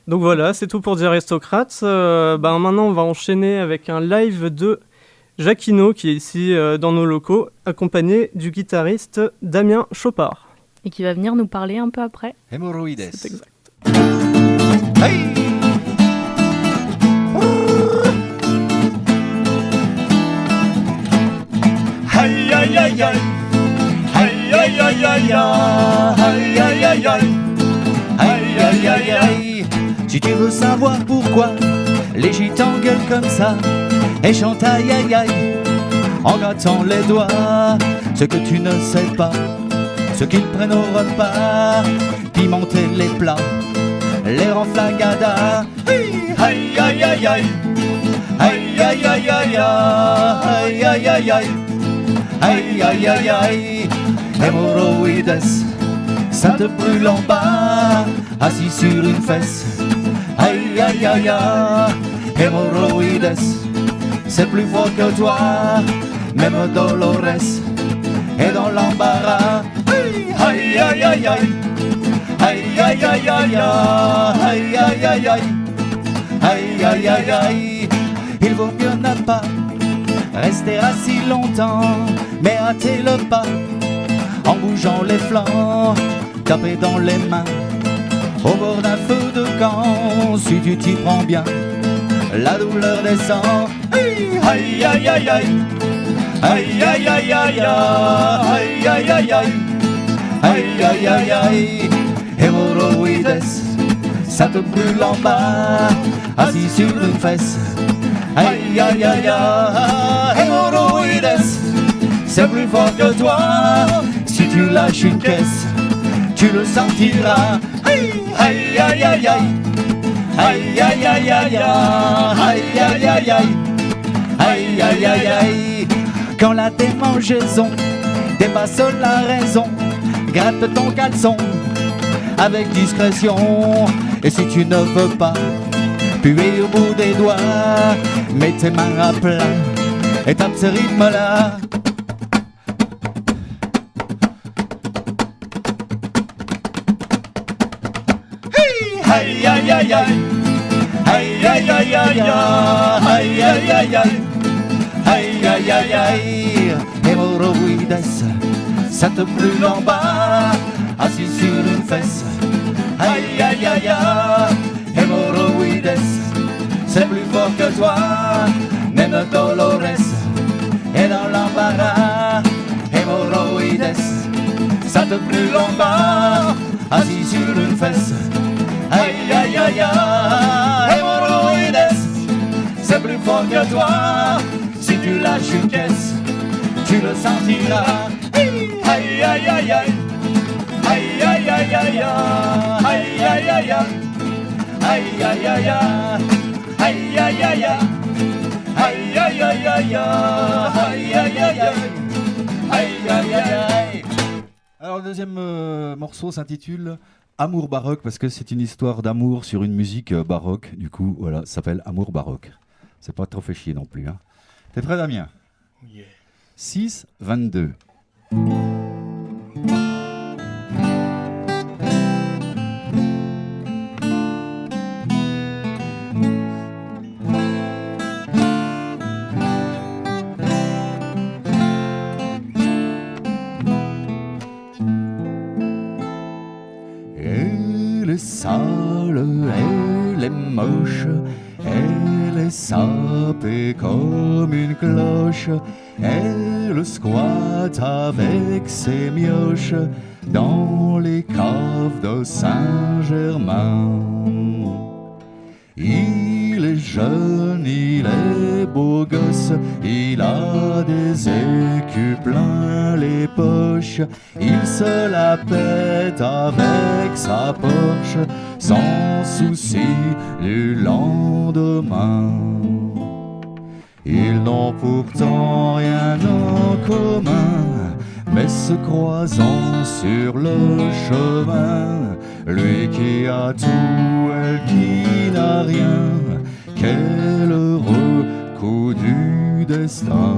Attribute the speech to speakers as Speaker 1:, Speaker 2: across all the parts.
Speaker 1: Donc voilà, c'est tout pour dire Aristocrate. Maintenant, on va enchaîner avec un live de Jacquino qui est ici dans nos locaux, accompagné du guitariste Damien Chopard.
Speaker 2: Et qui va venir nous parler un peu après.
Speaker 3: Hémorroïdes.
Speaker 1: C'est exact.
Speaker 3: Hey! Aïe aïe aïe aïe, aïe aïe aïe aïe, aïe aïe aïe aïe, aïe aïe aïe aïe. Si tu veux savoir pourquoi les gitans gueulent comme ça et chantent aïe aïe aïe en grattant les doigts, ce que tu ne sais pas, ce qu'ils prennent au repas, pimenter les plats, les renflagadas. Aïe aïe aïe aïe, aïe aïe aïe aïe, aïe aïe aïe aïe. Aïe aïe aïe aïe, hémorroïdes, ça te brûle en bas, assis sur une fesse. Aïe aïe aïe aïe, hémorroïdes, c'est plus fort que toi, même Dolores est dans l'embarras. Aïe aïe aïe aïe, aïe aïe aïe aïe, aïe aïe aïe aïe, aïe aïe aïe aïe, il vaut mieux ne pas rester assis longtemps, mais hâter le pas en bougeant les flancs, taper dans les mains au bord d'un feu de camp. Si tu t'y prends bien, la douleur descend. Aïe aïe aïe aïe, aïe aïe aïe aïe, aïe aïe aïe aïe, aïe aïe aïe aïe, hémorroïdes, ça te brûle en bas, assis sur une fesse. Aïe aïe aïe aïe, hémorroïdes, c'est plus fort que toi. Si tu lâches une caisse, tu le sentiras. Aïe aïe aïe aïe aïe, aïe aïe aïe aïe, aïe aïe aïe aïe, aïe aïe aïe aïe. Quand la démangeaison dépasse la raison, gratte ton caleçon avec discrétion. Et si tu ne veux pas puer au bout des doigts, mets tes mains à plat et tape ce rythme-là. Aïe aïe aïe aïe, aïe aïe aïe aïe, aïe aïe aïe aïe, aïe aïe aïe aïe, hémorroïdes, ça te brûle en bas, assis sur une fesse. Aïe aïe aïe aïe, hémorroïdes, c'est plus fort que toi, même Dolores est dans l'embarras. Hémorroïdes, ça te brûle en bas, assis sur une fesse. Aïe aïe aïe aïe, hémorroïdes, c'est plus fort que toi. Si tu lâches une caisse, tu le sentiras. Aïe aïe aïe aïe, aïe aïe aïe aïe, aïe aïe aïe aïe, aïe aïe aïe aïe, aïe aïe aïe aïe, aïe aïe aïe aïe, aïe aïe aïe aïe, aïe aïe aïe.
Speaker 4: Alors le deuxième morceau s'intitule Amour baroque, parce que c'est une histoire d'amour sur une musique baroque. Du coup, voilà, ça s'appelle Amour baroque. C'est pas trop fait chier non plus. Hein. T'es prêt, Damien?
Speaker 3: Yeah.
Speaker 4: 6, 22. Elle est sale, elle est moche, elle est sapée comme une cloche, elle squatte avec ses mioches dans les caves de Saint-Germain. Il est jeune, il est beau gosse, il a des écus plein les poches, il se la pète avec sa Porsche, sans souci du lendemain. Ils n'ont pourtant rien en commun, mais se croisant sur le chemin, lui qui a tout, elle qui n'a rien, quel heureux coup du destin.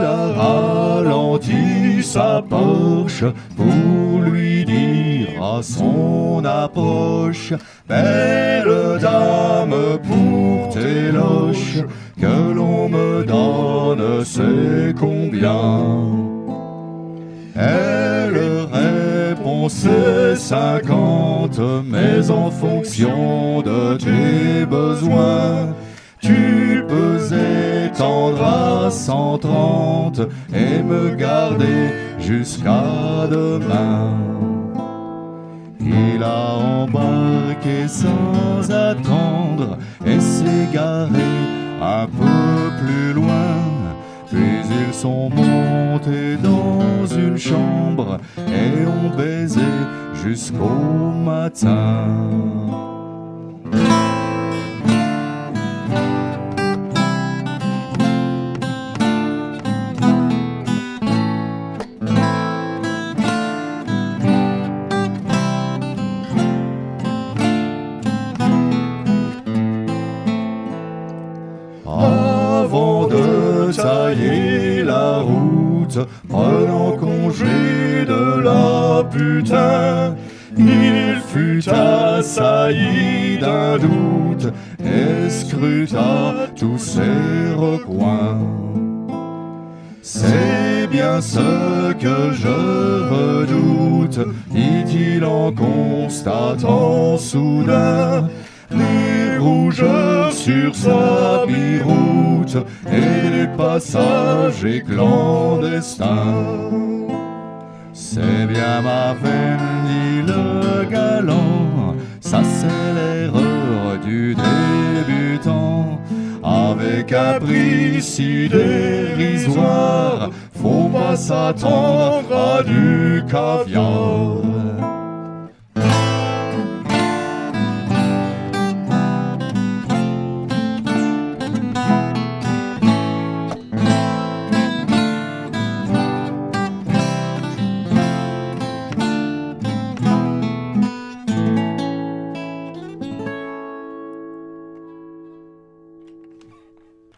Speaker 4: a ralenti sa Porsche pour lui dire à son approche: belle dame, pour tes loches, que l'on me donne c'est combien? Elle répond c'est 50, mais en fonction de tes besoins, tu peux étendre à 130 et me garder jusqu'à demain. Il a embarqué sans attendre et s'est garé un peu plus loin. Puis ils sont montés dans une chambre et ont baisé jusqu'au matin. Avant de tailler la route, prenant congé de la putain, il fut assailli d'un doute et scruta tous ses recoins. C'est bien ce que je redoute, dit-il en constatant soudain les rouges sur sa biroute et les passagers clandestins. C'est bien ma veine, dit le galant, ça c'est l'erreur du débutant. Avec un prix si dérisoire, faut pas s'attendre à du caviar.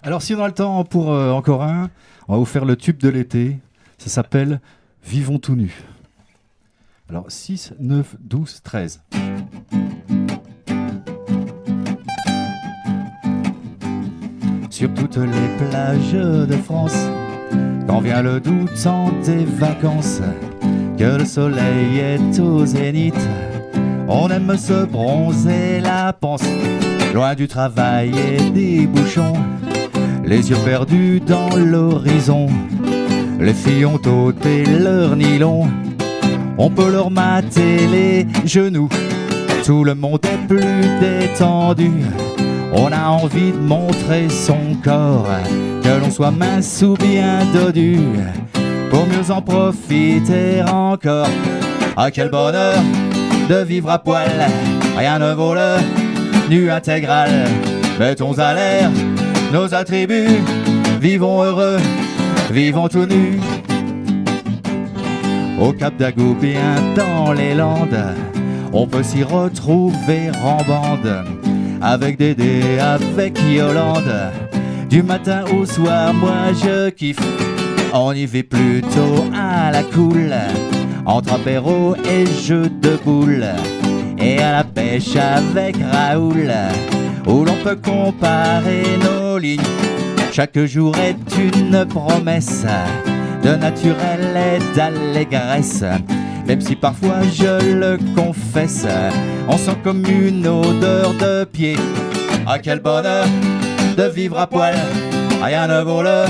Speaker 4: Alors si on a le temps pour encore un, on va vous faire le tube de l'été. Ça s'appelle Vivons tout nus. Alors 6, 9, 12, 13. Sur toutes les plages de France, quand vient le doute en des vacances, que le soleil est au zénith, on aime se bronzer la panse, loin du travail et des bouchons, les yeux perdus dans l'horizon. Les filles ont ôté leur nylon, on peut leur mater les genoux. Tout le monde est plus détendu, on a envie de montrer son corps, que l'on soit mince ou bien dodu, pour mieux en profiter encore. Ah quel bonheur de vivre à poil, rien ne vaut le nu intégral. Mettons à l'air nos attributs, vivons heureux, vivons tout nus. Au Cap d'Agou, bien dans les Landes, on peut s'y retrouver en bande, avec Dédé, avec Yolande. Du matin au soir, moi je kiffe, on y vit plutôt à la cool, entre apéro et jeux de boules, et à la pêche avec Raoul, où l'on peut comparer nos lignes. Chaque jour est une promesse de naturel et d'allégresse, même si parfois je le confesse, on sent comme une odeur de pied. Ah quel bonheur de vivre à poil, rien ne vaut le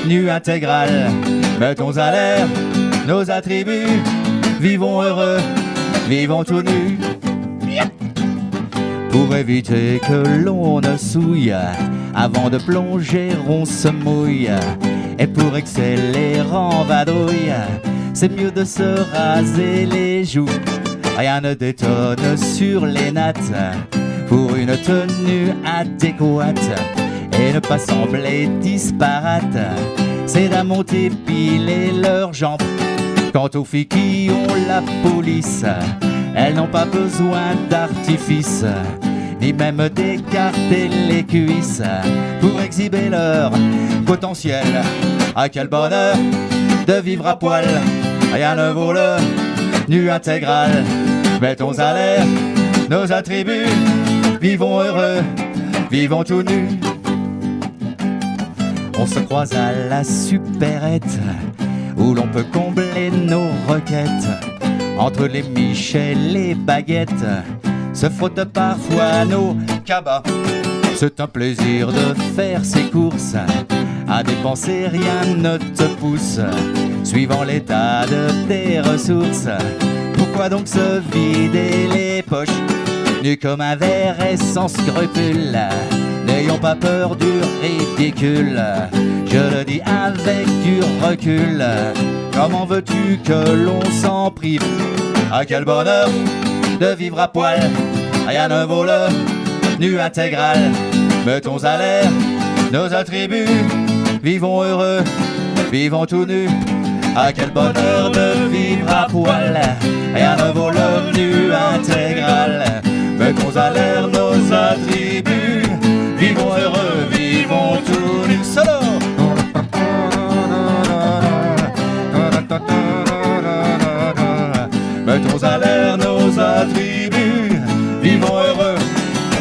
Speaker 4: nu intégral. Mettons à l'air nos attributs, vivons heureux, vivons tout nus. Pour éviter que l'on ne souille, avant de plonger on se mouille, et pour exceller en vadrouille, c'est mieux de se raser les joues. Rien ne détonne sur les nattes, pour une tenue adéquate, et ne pas sembler disparate, c'est d'amour épiler leurs jambes. Quant aux filles qui ont la police, elles n'ont pas besoin d'artifice,
Speaker 3: ni même d'écarter les cuisses pour exhiber leur potentiel. Ah, quel bonheur de vivre à poil, rien ne vaut le nu intégral. Mettons à l'air nos attributs, vivons heureux, vivons tout nus. On se croise à la supérette, où l'on peut combler nos requêtes. Entre les miches et les baguettes, se frottent parfois nos cabas. C'est un plaisir de faire ses courses, à dépenser rien ne te pousse, suivant l'état de tes ressources. Pourquoi donc se vider les poches, nu comme un verre et sans scrupule? N'ayons pas peur du ridicule, je le dis avec du recul. Comment veux-tu que l'on s'en prive? Ah, quel bonheur de vivre à poil, rien ne vaut le nu intégral. Mettons à l'air nos attributs, vivons heureux, vivons tout nus. Ah, quel bonheur de vivre à poil, rien ne vaut le nu intégral. Mettons à l'air nos attributs, vivons heureux, vivons tout nus. Solo! Mettons à l'air nos attributs, vivons heureux,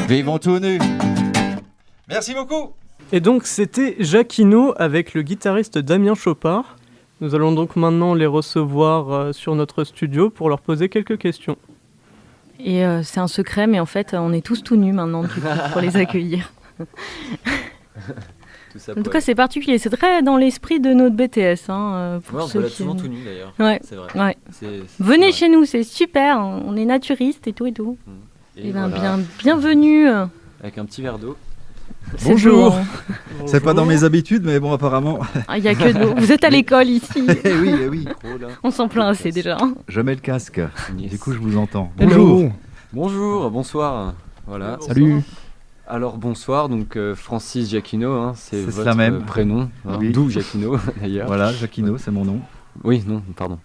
Speaker 3: vivons tout nus. Merci beaucoup.
Speaker 1: Et donc c'était Jacquino avec le guitariste Damien Chopard. Nous allons donc maintenant les recevoir sur notre studio pour leur poser quelques questions.
Speaker 2: Et c'est un secret, mais en fait, on est tous tout nus maintenant du coup, pour les accueillir. En tout cas, c'est particulier. C'est très dans l'esprit de notre BTS.
Speaker 5: On peut être souvent tout nu d'ailleurs.
Speaker 2: Ouais.
Speaker 5: C'est vrai.
Speaker 2: Ouais.
Speaker 5: C'est
Speaker 2: Venez
Speaker 5: vrai.
Speaker 2: chez nous, c'est super. On est naturistes et tout et tout.
Speaker 5: Et
Speaker 2: ben,
Speaker 5: voilà,
Speaker 2: bienvenue.
Speaker 5: avec un petit verre d'eau.
Speaker 2: C'est
Speaker 6: Bonjour.
Speaker 2: beau.
Speaker 6: C'est pas dans mes habitudes, mais bon, apparemment.
Speaker 2: Il n'y a que de l'eau. Vous êtes à l'école ici.
Speaker 6: Eh oui, eh oui.
Speaker 2: On s'en plaint assez déjà.
Speaker 6: Je mets le casque.
Speaker 5: Yes.
Speaker 6: Du coup, je vous entends.
Speaker 1: Hello.
Speaker 5: Bonjour, bonsoir. Voilà.
Speaker 1: Salut.
Speaker 5: Alors bonsoir, donc Francis Jacquino, hein, c'est
Speaker 6: C'est
Speaker 5: votre
Speaker 6: cela même.
Speaker 5: prénom, hein,
Speaker 6: Oui.
Speaker 5: d'où Jacquino d'ailleurs.
Speaker 6: Voilà, Jacquino, c'est mon nom.
Speaker 5: Oui, non, pardon.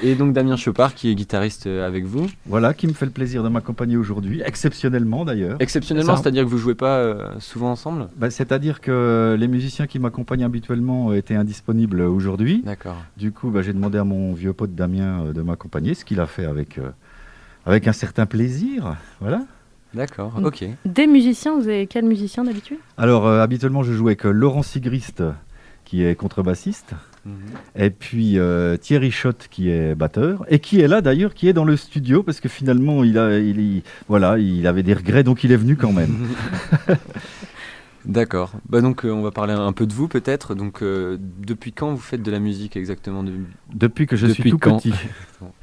Speaker 5: Et donc Damien Chopard qui est guitariste avec vous.
Speaker 6: Voilà, qui me fait le plaisir de m'accompagner aujourd'hui, exceptionnellement d'ailleurs.
Speaker 5: Exceptionnellement,
Speaker 1: Ça.
Speaker 5: c'est-à-dire que vous jouez pas souvent ensemble?
Speaker 6: C'est-à-dire que les musiciens qui m'accompagnent habituellement étaient indisponibles aujourd'hui.
Speaker 5: D'accord.
Speaker 6: Du coup, j'ai demandé à mon vieux pote Damien de m'accompagner, ce qu'il a fait avec un certain plaisir. Voilà.
Speaker 5: D'accord, ok.
Speaker 2: Des musiciens, vous avez quel musicien d'habitude?
Speaker 6: Alors, habituellement, je joue avec Laurent Sigrist, qui est contrebassiste.
Speaker 5: Mhm.
Speaker 6: Et puis Thierry Schott qui est batteur et qui est là d'ailleurs, qui est dans le studio parce que finalement il avait des regrets donc il est venu quand même.
Speaker 5: D'accord. Bah donc on va parler un peu de vous peut-être. Donc depuis quand vous faites de la musique exactement
Speaker 6: Depuis que je suis
Speaker 5: Depuis
Speaker 6: tout
Speaker 5: quand
Speaker 6: petit.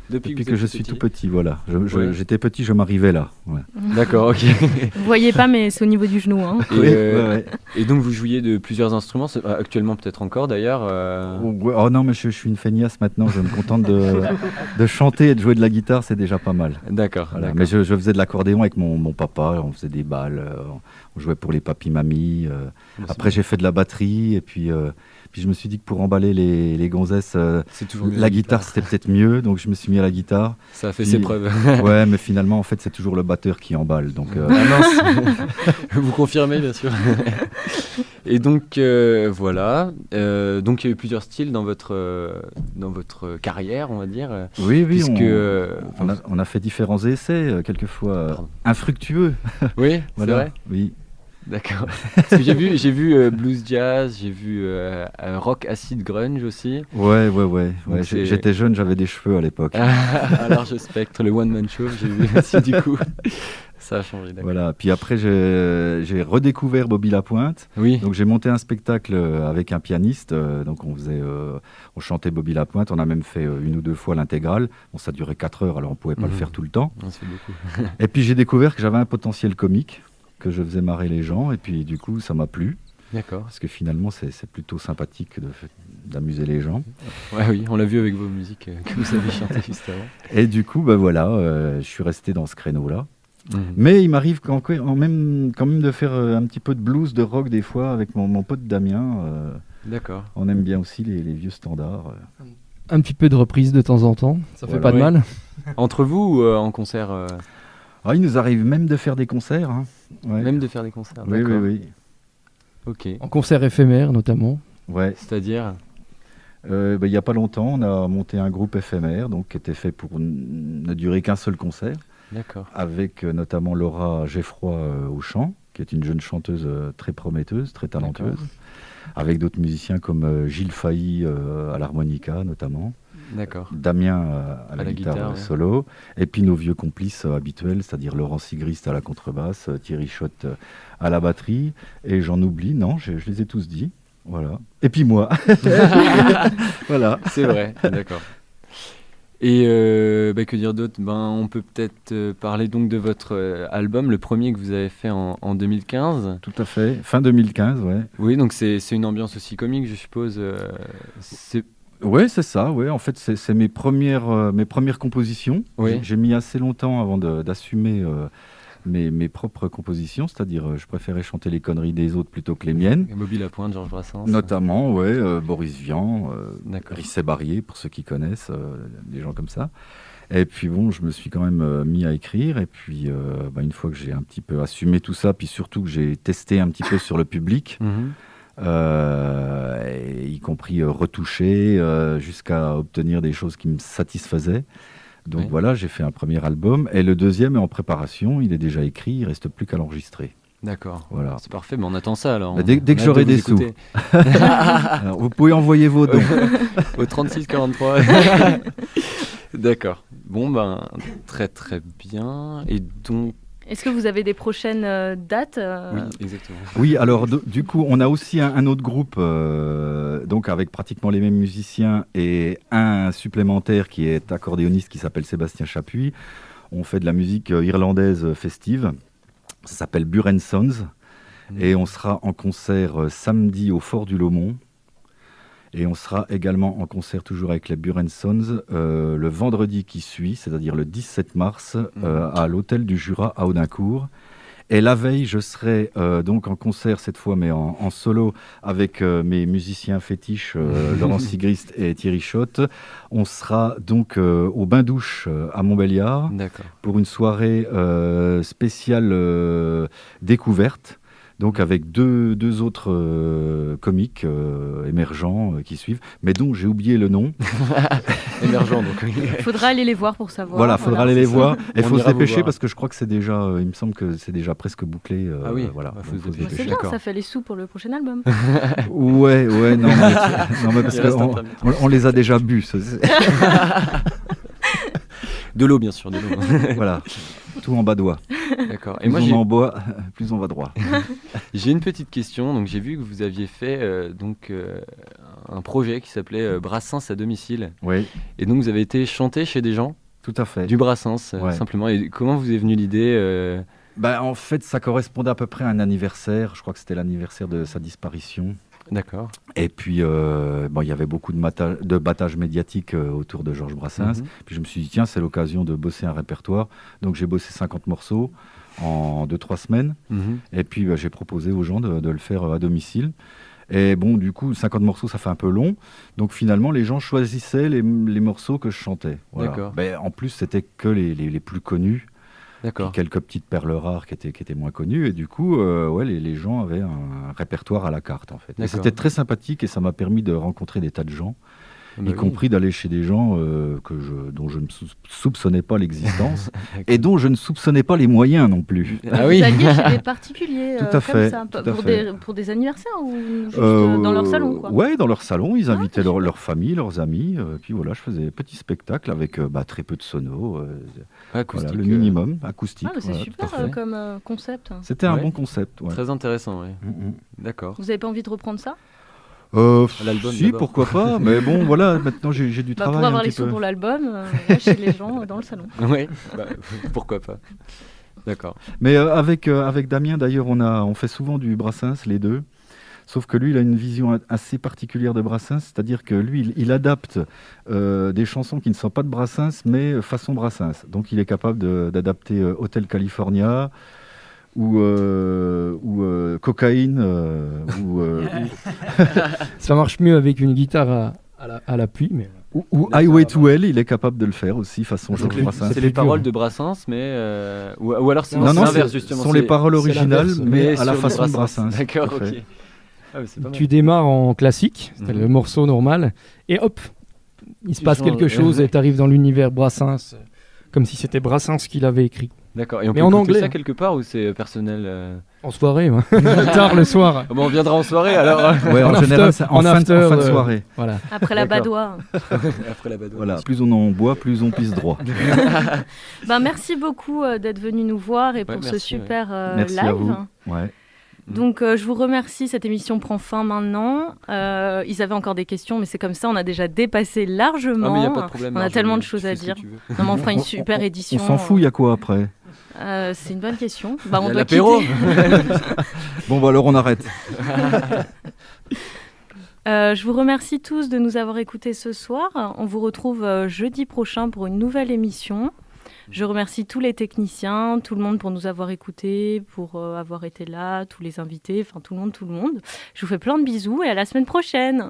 Speaker 5: Depuis
Speaker 6: Depuis
Speaker 5: vous
Speaker 6: que
Speaker 5: êtes
Speaker 6: je
Speaker 5: tout
Speaker 6: suis tout
Speaker 5: petit.
Speaker 6: petit, voilà.
Speaker 5: Ouais.
Speaker 6: J'étais petit, je m'arrivais là. Ouais.
Speaker 5: D'accord, ok.
Speaker 2: Vous voyez pas, mais c'est au niveau du genou. Hein.
Speaker 5: Et,
Speaker 6: Oui, ouais.
Speaker 5: et donc vous jouiez de plusieurs instruments, actuellement peut-être encore d'ailleurs.
Speaker 6: Oh non, mais je suis une feignasse maintenant. Je me contente de chanter et de jouer de la guitare, c'est déjà pas mal.
Speaker 5: D'accord.
Speaker 6: Voilà.
Speaker 5: D'accord.
Speaker 6: Mais je faisais de l'accordéon avec mon papa. On faisait des balles. On jouait pour les papis-mamies. Après, j'ai fait de la batterie et puis je me suis dit que pour emballer les gonzesses,
Speaker 5: C'est toujours mieux
Speaker 6: la guitare c'était peut-être mieux, donc je me suis mis à la guitare.
Speaker 5: Ça a fait
Speaker 6: Puis-
Speaker 5: ses preuves.
Speaker 6: Ouais, mais finalement en fait c'est toujours le batteur qui emballe. Donc
Speaker 5: Vous confirmez bien sûr. Et donc voilà. Donc il y a eu plusieurs styles dans votre carrière, on va dire.
Speaker 6: oui,
Speaker 5: Puisque
Speaker 6: on a fait différents essais, quelquefois
Speaker 5: Pardon.
Speaker 6: infructueux.
Speaker 5: oui, c'est
Speaker 6: Voilà.
Speaker 5: vrai.
Speaker 6: Oui.
Speaker 5: D'accord. Parce que j'ai vu blues jazz, j'ai vu rock acid grunge aussi.
Speaker 6: Ouais.
Speaker 5: Donc c'est-
Speaker 6: J'étais jeune, j'avais des cheveux à l'époque.
Speaker 5: Alors je spectre le one man show, j'ai vu aussi du coup. Ça a changé. D'accord.
Speaker 6: Voilà. Puis après j'ai redécouvert Bobby Lapointe.
Speaker 5: Oui.
Speaker 6: Donc j'ai monté un spectacle avec un pianiste, donc on chantait Bobby Lapointe, on a même fait une ou deux fois l'intégrale. Bon, ça durait 4 heures, alors on pouvait pas le
Speaker 5: Mhm.
Speaker 6: faire tout le temps.
Speaker 5: On se fait beaucoup.
Speaker 6: Et puis j'ai découvert que j'avais un potentiel comique, que je faisais marrer les gens, et puis du coup ça m'a plu,
Speaker 5: D'accord.
Speaker 6: parce que finalement c'est plutôt sympathique d'amuser les gens.
Speaker 5: Ouais, oui, on l'a vu avec vos musiques que vous avez chantées juste avant.
Speaker 6: Et du coup, voilà, je suis resté dans ce créneau-là.
Speaker 5: Mhm.
Speaker 6: Mais il m'arrive quand même de faire un petit peu de blues, de rock des fois avec mon pote Damien.
Speaker 5: D'accord.
Speaker 6: On aime bien aussi les vieux standards.
Speaker 7: Un petit peu de reprise de temps en temps, ça fait
Speaker 6: Voilà.
Speaker 7: pas de
Speaker 5: Oui.
Speaker 7: mal.
Speaker 5: Entre vous ou en concert
Speaker 6: Ah, il nous arrive même de faire des concerts. Hein. Ouais.
Speaker 5: Même de faire des concerts.
Speaker 6: Oui,
Speaker 5: d'accord.
Speaker 6: oui,
Speaker 5: Ok.
Speaker 7: En concert éphémère notamment.
Speaker 6: oui. Ouais.
Speaker 5: C'est-à-dire
Speaker 6: Il n'y a pas longtemps, on a monté un groupe éphémère, donc qui était fait pour ne durer qu'un seul concert,
Speaker 5: D'accord.
Speaker 6: avec notamment Laura Geffroy au chant, qui est une jeune chanteuse très prometteuse, très talentueuse,
Speaker 5: D'accord.
Speaker 6: avec d'autres musiciens comme Gilles Failly à l'harmonica notamment,
Speaker 5: D'accord.
Speaker 6: Damien à la
Speaker 5: la
Speaker 6: guitare
Speaker 5: guitare, ouais.
Speaker 6: solo, et puis nos vieux complices habituels, c'est-à-dire Laurent Sigrist à la contrebasse, Thierry Schott à la batterie, et j'en oublie, non, je les ai tous dit. Voilà. Et puis moi. Voilà.
Speaker 5: C'est vrai, d'accord. Et que dire d'autre? On peut peut-être parler donc de votre album, le premier que vous avez fait en 2015.
Speaker 6: Tout à fait. Fin 2015, ouais.
Speaker 5: Oui, donc c'est une ambiance aussi comique, je suppose.
Speaker 6: Ouais, c'est ça. Ouais. En fait, c'est mes premières compositions.
Speaker 5: Oui.
Speaker 6: J'ai mis assez longtemps avant d'assumer mes propres compositions, c'est-à-dire je préférais chanter les conneries des autres plutôt que les miennes.
Speaker 5: Bobby Lapointe, Georges Brassens.
Speaker 6: Notamment, ouais, Boris Vian,
Speaker 5: D'accord.
Speaker 6: Risset Barrier, pour ceux qui connaissent, des gens comme ça. Et puis bon, je me suis quand même mis à écrire. Et puis, une fois que j'ai un petit peu assumé tout ça, puis surtout que j'ai testé un petit peu sur le public,
Speaker 5: Mhm.
Speaker 6: y compris retouché, jusqu'à obtenir des choses qui me satisfaisaient. Donc
Speaker 5: Oui.
Speaker 6: voilà, j'ai fait un premier album. Et le deuxième est en préparation, il est déjà écrit, il ne reste plus qu'à l'enregistrer.
Speaker 5: D'accord.
Speaker 6: Voilà.
Speaker 5: C'est parfait, mais on attend ça alors.
Speaker 6: Dès que
Speaker 5: On a hâte
Speaker 6: j'aurai
Speaker 5: de vous
Speaker 6: des sous.
Speaker 5: écouter.
Speaker 6: Alors, vous pouvez envoyer vos dons.
Speaker 5: Au 36-43. D'accord. Bon, très très bien. Et donc,
Speaker 2: Est-ce que vous avez des prochaines dates
Speaker 5: oui, exactement.
Speaker 6: Oui, alors du coup, on a aussi un autre groupe, donc avec pratiquement les mêmes musiciens et un supplémentaire qui est accordéoniste qui s'appelle Sébastien Chapuis. On fait de la musique irlandaise festive. Ça s'appelle Buren Sons. Et on sera en concert samedi au Fort du Lomont. Et on sera également en concert toujours avec les Buren Sons le vendredi qui suit, c'est-à-dire le 17 mars, à l'Hôtel du Jura à Audincourt. Et la veille, je serai donc en concert cette fois, mais en solo, avec mes musiciens fétiches, Laurent Sigrist et Thierry Schott. On sera donc au Bain-Douche à Montbéliard
Speaker 5: D'accord.
Speaker 6: pour une soirée spéciale découverte. Donc avec deux autres comiques émergents qui suivent, mais dont j'ai oublié le nom.
Speaker 5: Émergent, donc.
Speaker 2: Il faudra aller les voir pour savoir.
Speaker 6: Voilà, il faudra aller les voir. Et il
Speaker 5: On
Speaker 6: faut se
Speaker 5: ira vous
Speaker 6: dépêcher
Speaker 5: voir.
Speaker 6: parce que je crois que c'est déjà, il me semble que c'est déjà presque bouclé.
Speaker 5: Ah oui,
Speaker 6: voilà.
Speaker 5: bah, faut
Speaker 6: Donc,
Speaker 5: se
Speaker 6: faut se
Speaker 5: dépêcher.
Speaker 2: C'est
Speaker 6: dépêcher.
Speaker 2: bien,
Speaker 5: D'accord.
Speaker 2: ça fait les sous pour le prochain album.
Speaker 6: Ouais, non, mais parce
Speaker 5: Il reste un
Speaker 6: qu'on
Speaker 5: tram.
Speaker 6: on les a déjà bu.
Speaker 5: De l'eau, bien sûr, de l'eau.
Speaker 6: Voilà, tout en bas doigt.
Speaker 5: D'accord. Et
Speaker 6: Plus
Speaker 5: moi,
Speaker 6: on en boit, plus on va droit.
Speaker 5: j'ai une petite question. Donc, j'ai vu que vous aviez fait un projet qui s'appelait Brassens à domicile.
Speaker 6: Oui,
Speaker 5: Et donc, vous avez été chanter chez des gens
Speaker 6: tout à fait.
Speaker 5: du Brassens,
Speaker 6: Ouais.
Speaker 5: simplement. Et comment vous est venue l'idée
Speaker 6: En fait, ça correspondait à peu près à un anniversaire. Je crois que c'était l'anniversaire de sa disparition.
Speaker 5: D'accord.
Speaker 6: Et puis, il y avait beaucoup de battage médiatique autour de Georges Brassens.
Speaker 5: Mhm.
Speaker 6: Puis je me suis dit, tiens, c'est l'occasion de bosser un répertoire. Donc j'ai bossé 50 morceaux en 2-3 semaines.
Speaker 5: Mhm.
Speaker 6: Et puis j'ai proposé aux gens de le faire à domicile. Et bon, du coup, 50 morceaux, ça fait un peu long. Donc finalement, les gens choisissaient les morceaux que je chantais. Voilà.
Speaker 5: D'accord.
Speaker 6: En plus, c'était que les plus connus. Puis
Speaker 5: D'accord.
Speaker 6: quelques petites perles rares qui étaient moins connues. Et du coup, les gens avaient un répertoire à la carte, en fait. Et
Speaker 5: D'accord.
Speaker 6: c'était très sympathique et ça m'a permis de rencontrer des tas de gens,
Speaker 5: Bah
Speaker 6: y
Speaker 5: oui.
Speaker 6: compris d'aller chez des gens dont je ne soupçonnais pas l'existence et dont je ne soupçonnais pas les moyens non plus.
Speaker 5: Ah
Speaker 2: Vous
Speaker 5: oui.
Speaker 2: alliez chez des particuliers
Speaker 6: Tout à
Speaker 2: comme
Speaker 6: fait,
Speaker 2: ça,
Speaker 6: tout à
Speaker 2: pour,
Speaker 6: fait.
Speaker 2: pour des anniversaires ou juste dans leur salon quoi.
Speaker 6: Ouais, dans leur salon. Ils invitaient
Speaker 2: c'est
Speaker 6: leur famille, leurs amis. Puis voilà, je faisais petit spectacle avec très peu de sonos.
Speaker 5: Acoustique.
Speaker 6: Voilà, le minimum, acoustique.
Speaker 2: Ah, mais c'est
Speaker 6: voilà,
Speaker 2: super
Speaker 6: tout à fait.
Speaker 2: comme concept.
Speaker 6: C'était un
Speaker 5: Ouais.
Speaker 6: bon concept. Ouais.
Speaker 5: Très intéressant, oui.
Speaker 6: Mm,
Speaker 5: D'accord.
Speaker 2: Vous avez pas envie de reprendre ça
Speaker 5: L'album,
Speaker 6: si,
Speaker 5: d'abord.
Speaker 6: pourquoi pas. Mais bon, voilà, maintenant j'ai du
Speaker 2: Pour
Speaker 6: travail
Speaker 2: avoir
Speaker 6: un
Speaker 2: les
Speaker 6: petit
Speaker 2: sous
Speaker 6: peu.
Speaker 2: pour l'album, va chez les gens dans le salon.
Speaker 5: Oui, pourquoi pas. D'accord.
Speaker 6: Mais avec Damien, d'ailleurs, on fait souvent du Brassens, les deux. Sauf que lui, il a une vision assez particulière de Brassens, c'est-à-dire que lui, il adapte des chansons qui ne sont pas de Brassens, mais façon Brassens. Donc il est capable d'adapter Hotel California ou Cocaïne.
Speaker 7: Ça marche mieux avec une guitare à l'appui, mais
Speaker 6: Ou Highway to Hell, il est capable de le faire aussi, façon Georges Brassens.
Speaker 5: C'est les paroles de Brassens, mais ou alors c'est
Speaker 6: Non,
Speaker 5: l'inverse
Speaker 6: ce
Speaker 5: justement.
Speaker 6: sont les paroles
Speaker 7: c'est
Speaker 6: originales,
Speaker 7: l'inverse,
Speaker 6: mais à la
Speaker 5: sur
Speaker 6: façon
Speaker 5: du
Speaker 6: de Brassens.
Speaker 5: D'accord,
Speaker 6: tout à fait.
Speaker 5: ok. Ah, mais c'est pas mal.
Speaker 7: Tu démarres en classique, c'est le morceau normal, et hop, il se
Speaker 5: Tu
Speaker 7: passe
Speaker 5: changes,
Speaker 7: quelque chose et tu arrives dans l'univers Brassens, comme si c'était Brassens qui l'avait écrit.
Speaker 5: D'accord. Et on
Speaker 7: Mais
Speaker 5: peut
Speaker 7: en
Speaker 5: écouter
Speaker 7: anglais,
Speaker 5: ça
Speaker 7: hein.
Speaker 5: quelque part ou c'est personnel
Speaker 7: En soirée, ouais. Tard le soir.
Speaker 5: Ah bon, on viendra en soirée alors.
Speaker 6: Ouais, en
Speaker 7: En
Speaker 6: général,
Speaker 7: after-
Speaker 6: c'est en
Speaker 7: en
Speaker 6: fin
Speaker 7: after,
Speaker 6: de soirée.
Speaker 7: Voilà.
Speaker 2: Après la
Speaker 5: D'accord.
Speaker 2: badoie.
Speaker 5: Après la badoie.
Speaker 6: Voilà. Plus on en boit, plus on pisse droit.
Speaker 2: Merci beaucoup d'être venu nous voir et pour ce
Speaker 5: merci,
Speaker 2: super
Speaker 6: Merci
Speaker 2: live.
Speaker 6: à vous. Ouais.
Speaker 2: Donc je vous remercie, cette émission prend fin maintenant. Ils avaient encore des questions, mais c'est comme ça, on a déjà dépassé largement.
Speaker 5: Ah mais y a pas de problème.
Speaker 2: On a
Speaker 5: Marge,
Speaker 2: tellement de
Speaker 5: tu
Speaker 2: choses
Speaker 5: fais
Speaker 2: à
Speaker 5: ce que
Speaker 2: dire.
Speaker 5: tu veux.
Speaker 2: Non, mais on fera une super
Speaker 6: On
Speaker 2: édition.
Speaker 6: s'en fout, il y a quoi après?
Speaker 2: C'est une bonne question.
Speaker 5: Il y
Speaker 2: On
Speaker 5: a
Speaker 2: doit
Speaker 5: l'apéro.
Speaker 2: quitter.
Speaker 6: Bon, bah alors on arrête.
Speaker 2: Je vous remercie tous de nous avoir écoutés ce soir. On vous retrouve jeudi prochain pour une nouvelle émission. Je remercie tous les techniciens, tout le monde pour nous avoir écoutés, pour avoir été là, tous les invités, enfin tout le monde. Je vous fais plein de bisous et à la semaine prochaine.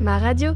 Speaker 8: Ma radio.